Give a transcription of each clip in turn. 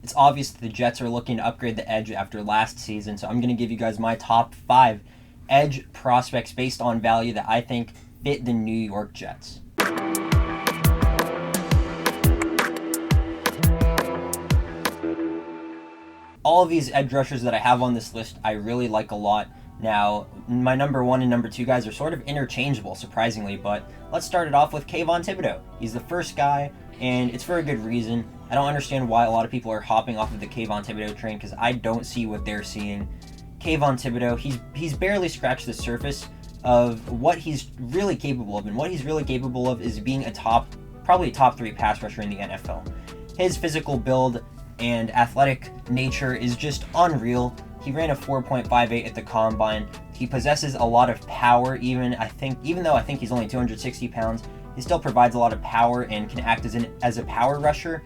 It's obvious that the Jets are looking to upgrade the edge after last season, so I'm going to give you guys my top 5 edge prospects based on value that I think fit the New York Jets. All of these edge rushers that I have on this list, I really like a lot. Now, my number 1 and number 2 guys are sort of interchangeable, surprisingly, but let's start it off with Kvon Thibodeaux. He's the first guy, and it's for a good reason. I don't understand why a lot of people are hopping off of the Kvon Thibodeaux train, because I don't see what they're seeing. Kvon Thibodeaux, he's barely scratched the surface of what he's really capable of, and what he's really capable of is being probably a top 3 pass rusher in the NFL. His physical build and athletic nature is just unreal. He ran a 4.58 at the combine. He possesses a lot of power, even though I think he's only 260 pounds, he still provides a lot of power and can act as a power rusher.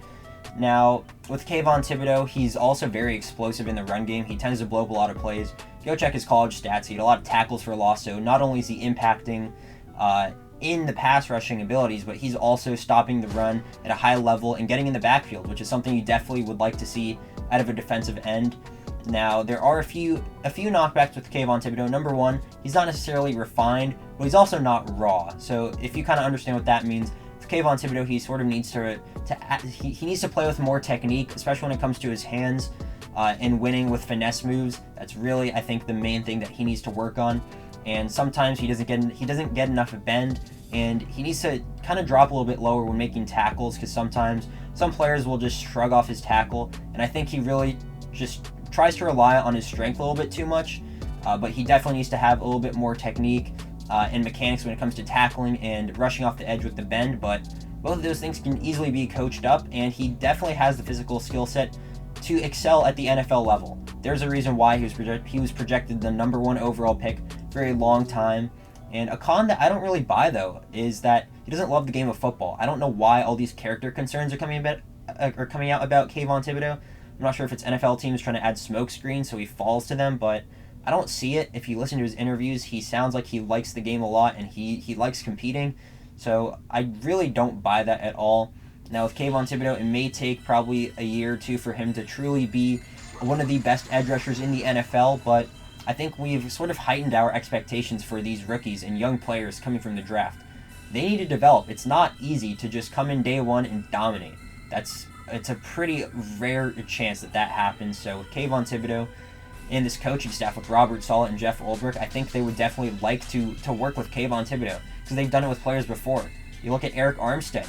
Now, with Kvon Thibodeaux, he's also very explosive in the run game. He tends to blow up a lot of plays. Go check his college stats. He had a lot of tackles for loss, so not only is he impacting in the pass rushing abilities, but he's also stopping the run at a high level and getting in the backfield, which is something you definitely would like to see out of a defensive end. Now, there are a few knockbacks with Kvon Thibodeaux. Number 1, he's not necessarily refined, but he's also not raw. So if you kind of understand what that means, with Kvon Thibodeaux, he sort of needs he needs to play with more technique, especially when it comes to his hands and winning with finesse moves. That's really, I think, the main thing that he needs to work on. And sometimes he doesn't get enough bend, and he needs to kind of drop a little bit lower when making tackles, because sometimes some players will just shrug off his tackle, and I think he really just tries to rely on his strength a little bit too much, but he definitely needs to have a little bit more technique and mechanics when it comes to tackling and rushing off the edge with the bend, but both of those things can easily be coached up, and he definitely has the physical skill set to excel at the NFL level. There's a reason why he was projected the number 1 overall pick for a long time. And a con that I don't really buy, though, is that he doesn't love the game of football. I don't know why all these character concerns are coming out about Kayvon Thibodeaux. I'm not sure if it's NFL teams trying to add smoke screens so he falls to them, but I don't see it. If you listen to his interviews, he sounds like he likes the game a lot, and he likes competing. So I really don't buy that at all. Now, with Kayvon Thibodeaux, it may take probably a year or 2 for him to truly be one of the best edge rushers in the NFL, but I think we've sort of heightened our expectations for these rookies and young players coming from the draft. They need to develop. It's not easy to just come in day 1 and dominate. It's a pretty rare chance that happens. So with Kayvon Thibodeaux and this coaching staff with Robert Saleh and Jeff Ulbrich, I think they would definitely like to work with Kayvon Thibodeaux, because they've done it with players before. You look at Eric Armstead.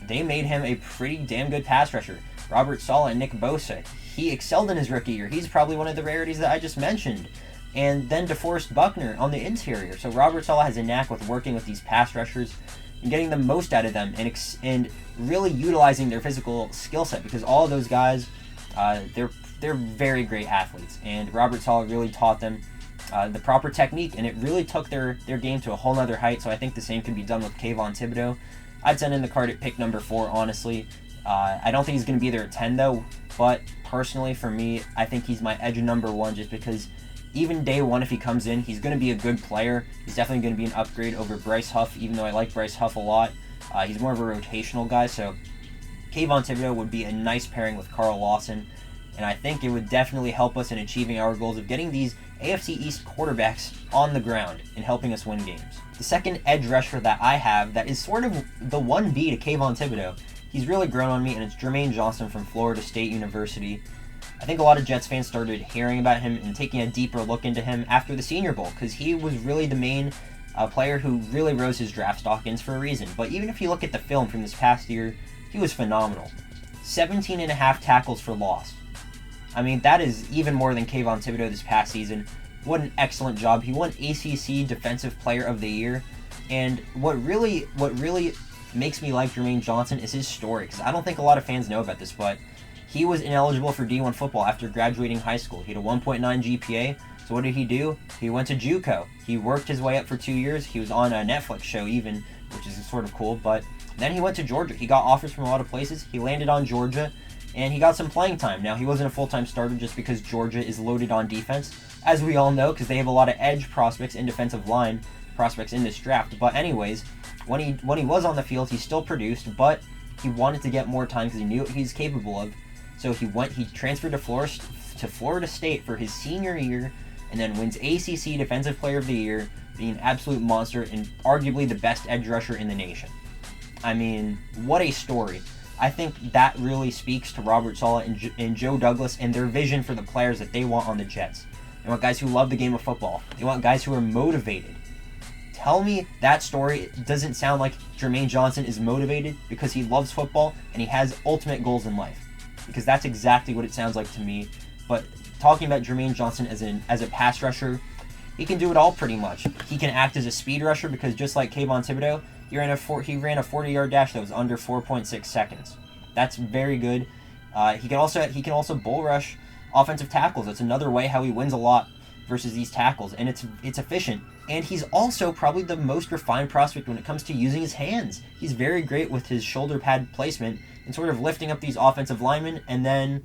They made him a pretty damn good pass rusher. Robert Saleh and Nick Bosa, he excelled in his rookie year. He's probably one of the rarities that I just mentioned. And then DeForest Buckner on the interior. So Robert Saleh has a knack with working with these pass rushers and getting the most out of them, and really utilizing their physical skill set, because all of those guys, they're very great athletes, and Robert Saleh really taught them the proper technique, and it really took their game to a whole nother height. So I think the same can be done with Kayvon Thibodeaux. I'd send in the card at pick number 4, honestly. I don't think he's going to be there at 10, though, but personally, for me, I think he's my edge number 1, just because even day 1, if he comes in, he's going to be a good player. He's definitely going to be an upgrade over Bryce Huff, even though I like Bryce Huff a lot. He's more of a rotational guy, so Kayvon Thibodeaux would be a nice pairing with Karl Lawson, and I think it would definitely help us in achieving our goals of getting these AFC East quarterbacks on the ground and helping us win games. The second edge rusher that I have that is sort of the 1B to Kayvon Thibodeaux, he's really grown on me, and it's Jermaine Johnson from Florida State University. I think a lot of Jets fans started hearing about him and taking a deeper look into him after the Senior Bowl, because he was really the main player who really rose his draft stock for a reason. But even if you look at the film from this past year, he was phenomenal. 17.5 tackles for loss. I mean, that is even more than Kayvon Thibodeaux this past season. What an excellent job. He won ACC Defensive Player of the Year. And what really makes me like Jermaine Johnson is his story, because I don't think a lot of fans know about this, but he was ineligible for D1 football after graduating high school. He had a 1.9 GPA, so what did he do? He went to JUCO. He worked his way up for 2 years. He was on a Netflix show even, which is sort of cool, but then he went to Georgia. He got offers from a lot of places. He landed on Georgia, and he got some playing time. Now, he wasn't a full-time starter just because Georgia is loaded on defense, as we all know, because they have a lot of edge prospects and defensive line prospects in this draft. But anyways, when he was on the field, he still produced, but he wanted to get more time because he knew what he's capable of. So he transferred to Florida State for his senior year, and then wins ACC Defensive Player of the Year, being an absolute monster and arguably the best edge rusher in the nation. I mean, what a story. I think that really speaks to Robert Saleh and Joe Douglas and their vision for the players that they want on the Jets. They want guys who love the game of football. They want guys who are motivated. Tell me that story doesn't sound like Jermaine Johnson is motivated because he loves football and he has ultimate goals in life. Because that's exactly what it sounds like to me. But talking about Jermaine Johnson as a pass rusher, he can do it all pretty much. He can act as a speed rusher because just like Kvon Thibodeaux, he ran a 40-yard dash that was under 4.6 seconds. That's very good. He can also bull rush offensive tackles. That's another way how he wins a lot versus these tackles, and it's efficient. And he's also probably the most refined prospect when it comes to using his hands. He's very great with his shoulder pad placement and sort of lifting up these offensive linemen and then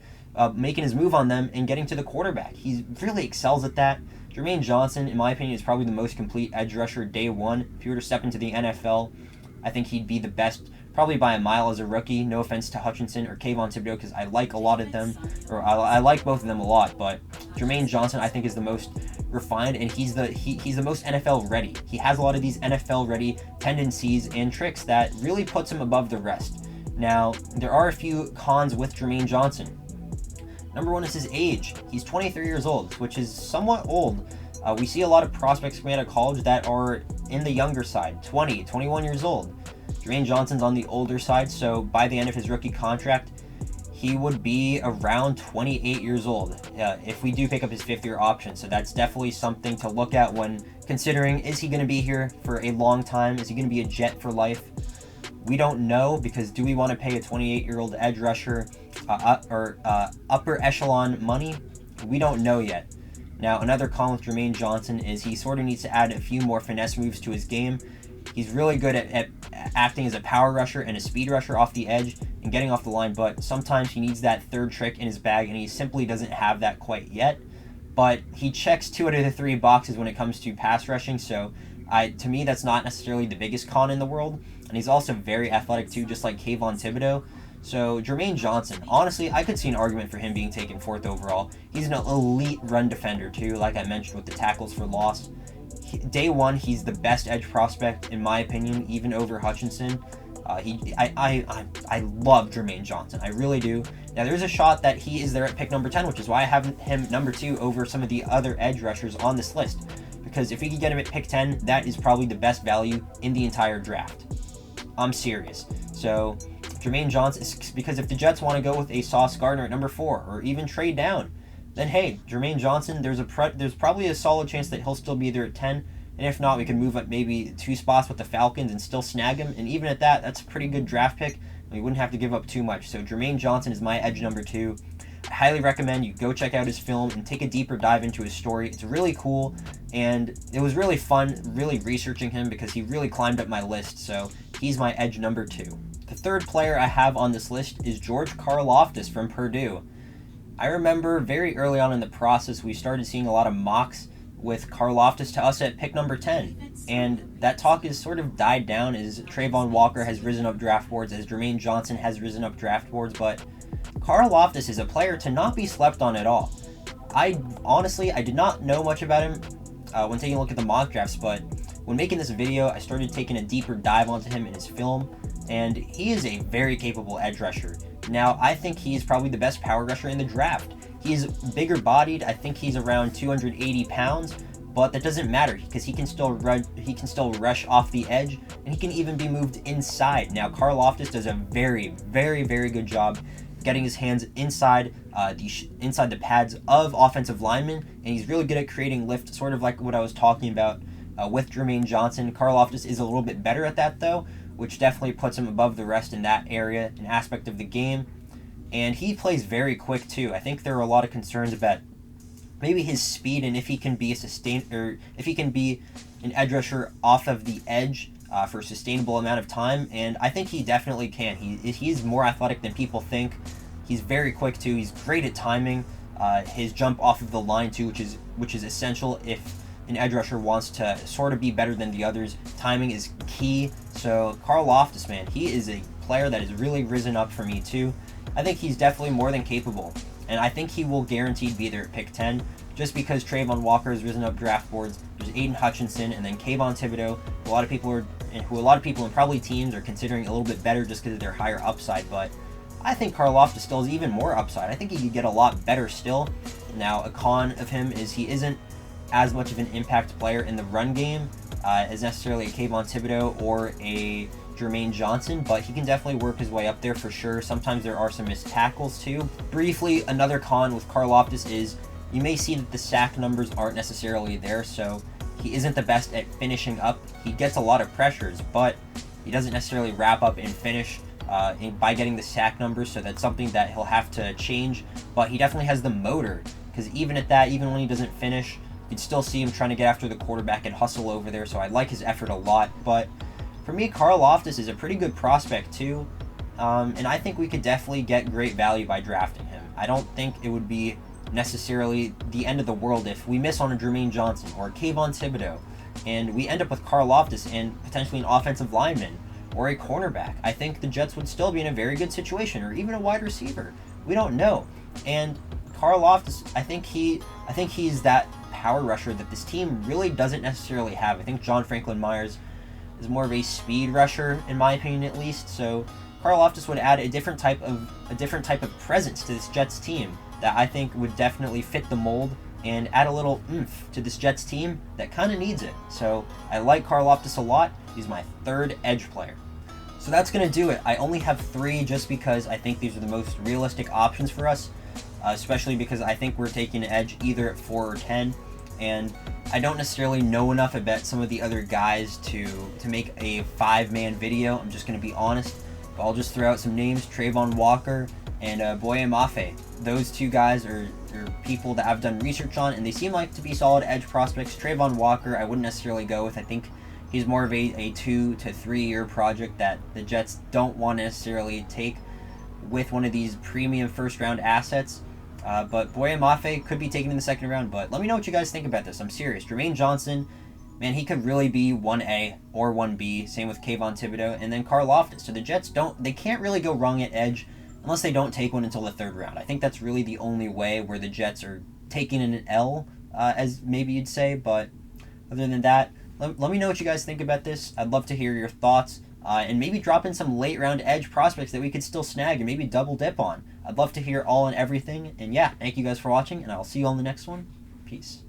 making his move on them and getting to the quarterback. He really excels at that. Jermaine Johnson, in my opinion, is probably the most complete edge rusher day one. If he were to step into the NFL, I think he'd be the best, probably by a mile as a rookie. No offense to Hutchinson or Kayvon Thibodeaux, because I like a lot of them, or I like both of them a lot. But Jermaine Johnson, I think, is the most refined, and he's the most NFL ready. He has a lot of these NFL ready tendencies and tricks that really puts him above the rest. Now, there are a few cons with Jermaine Johnson. Number one is his age. He's 23 years old, which is somewhat old. We see a lot of prospects coming out of college that are in the younger side, 20, 21 years old. Jermaine Johnson's on the older side, so by the end of his rookie contract, he would be around 28 years old if we do pick up his fifth-year option. So that's definitely something to look at when considering, is he going to be here for a long time? Is he going to be a Jet for life? We don't know, because do we want to pay a 28-year-old edge rusher upper echelon money? We don't know yet. Now, another con with Jermaine Johnson is he sort of needs to add a few more finesse moves to his game. He's really good at acting as a power rusher and a speed rusher off the edge and getting off the line, but sometimes he needs that third trick in his bag, and he simply doesn't have that quite yet. But he checks 2 out of the 3 boxes when it comes to pass rushing, so to me, that's not necessarily the biggest con in the world. And he's also very athletic too, just like Kayvon Thibodeaux. So Jermaine Johnson, honestly, I could see an argument for him being taken 4th overall. He's an elite run defender too, like I mentioned with the tackles for loss. Day one, he's the best edge prospect in my opinion, even over Hutchinson. I love Jermaine Johnson, I really do. Now there's a shot that he is there at pick number 10, which is why I have him number 2 over some of the other edge rushers on this list. Because if we could get him at pick 10, that is probably the best value in the entire draft. I'm serious. So Jermaine Johnson, because if the Jets want to go with a Sauce Gardner at number 4 or even trade down, then hey, Jermaine Johnson, there's probably a solid chance that he'll still be there at 10. And if not, we can move up maybe 2 spots with the Falcons and still snag him. And even at that, that's a pretty good draft pick. We wouldn't have to give up too much. So Jermaine Johnson is my edge number 2. I highly recommend you go check out his film and take a deeper dive into his story. It's really cool, and it was really fun really researching him because he really climbed up my list, so he's my edge number 2. The third player I have on this list is Karl Loftus from Purdue. I remember very early on in the process we started seeing a lot of mocks with Karl Loftus to us at pick number 10, and that talk has sort of died down as Trayvon Walker has risen up draft boards, as Jermaine Johnson has risen up draft boards, but Karl Loftus is a player to not be slept on at all. I did not know much about him when taking a look at the mock drafts, but when making this video, I started taking a deeper dive onto him in his film, and he is a very capable edge rusher. Now, I think he is probably the best power rusher in the draft. He's bigger bodied. I think he's around 280 pounds, but that doesn't matter because he can still rush off the edge, and he can even be moved inside. Now, Karl Loftus does a very, very, very good job getting his hands inside the pads of offensive linemen, and he's really good at creating lift, sort of like what I was talking about with Jermaine Johnson. Karl Loftus is a little bit better at that though, which definitely puts him above the rest in that area, an aspect of the game. And he plays very quick too. I think there are a lot of concerns about maybe his speed and if he can be an edge rusher off of the edge for a sustainable amount of time, and I think he definitely can. He's more athletic than people think. He's very quick too. He's great at timing. His jump off of the line too, which is essential if an edge rusher wants to sort of be better than the others. Timing is key. So Karl Loftus, man, he is a player that has really risen up for me too. I think he's definitely more than capable, and I think he will guaranteed be there at pick 10, just because Trayvon Walker has risen up draft boards. There's Aiden Hutchinson, and then Kayvon Thibodeaux, who a lot of people and probably teams are considering a little bit better just because of their higher upside. But I think Karl Loftus still has even more upside. I think he could get a lot better still. Now, a con of him is he isn't as much of an impact player in the run game as necessarily a Kayvon Thibodeaux or a Jermaine Johnson, but he can definitely work his way up there for sure. Sometimes there are some missed tackles too. Briefly, another con with Karl Loftus is you may see that the sack numbers aren't necessarily there, so he isn't the best at finishing up. He gets a lot of pressures, but he doesn't necessarily wrap up and finish by getting the sack numbers, so that's something that he'll have to change. But he definitely has the motor, because even at that, even when he doesn't finish, you'd still see him trying to get after the quarterback and hustle over there, so I like his effort a lot. But for me, Karl Loftus is a pretty good prospect too, and I think we could definitely get great value by drafting him. I don't think it would be necessarily the end of the world if we miss on a Jermaine Johnson or a Kayvon Thibodeaux, and we end up with Karl Loftus and potentially an offensive lineman or a cornerback. I think the Jets would still be in a very good situation, or even a wide receiver. We don't know. And Karl Loftus, I think he's that power rusher that this team really doesn't necessarily have. I think John Franklin Myers is more of a speed rusher, in my opinion at least. So Karl Loftus would add a different type of presence to this Jets team that I think would definitely fit the mold and add a little oomph to this Jets team that kind of needs it. So I like Karl Loftus a lot. He's my third edge player. So that's going to do it. I only have 3 just because I think these are the most realistic options for us, especially because I think we're taking an edge either at 4 or 10. And I don't necessarily know enough about some of the other guys to make a 5-man video. I'm just going to be honest. But I'll just throw out some names: Trayvon Walker and Boye Mafe. Those 2 guys are people that I've done research on, and they seem like to be solid edge prospects. Trayvon Walker, I wouldn't necessarily go with. I think he's more of a 2 to 3 year project that the Jets don't want to necessarily take with one of these premium first-round assets. But Boye Mafe could be taken in the second round, but let me know what you guys think about this. I'm serious. Jermaine Johnson, man, he could really be 1A or 1B. Same with Kayvon Thibodeaux, and then Karl Loftus. So the Jets can't really go wrong at edge unless they don't take one until the 3rd round. I think that's really the only way where the Jets are taking an L, as maybe you'd say. But other than that, let me know what you guys think about this. I'd love to hear your thoughts, and maybe drop in some late round edge prospects that we could still snag and maybe double dip on. I'd love to hear all and everything. And yeah, thank you guys for watching, and I'll see you on the next one. Peace.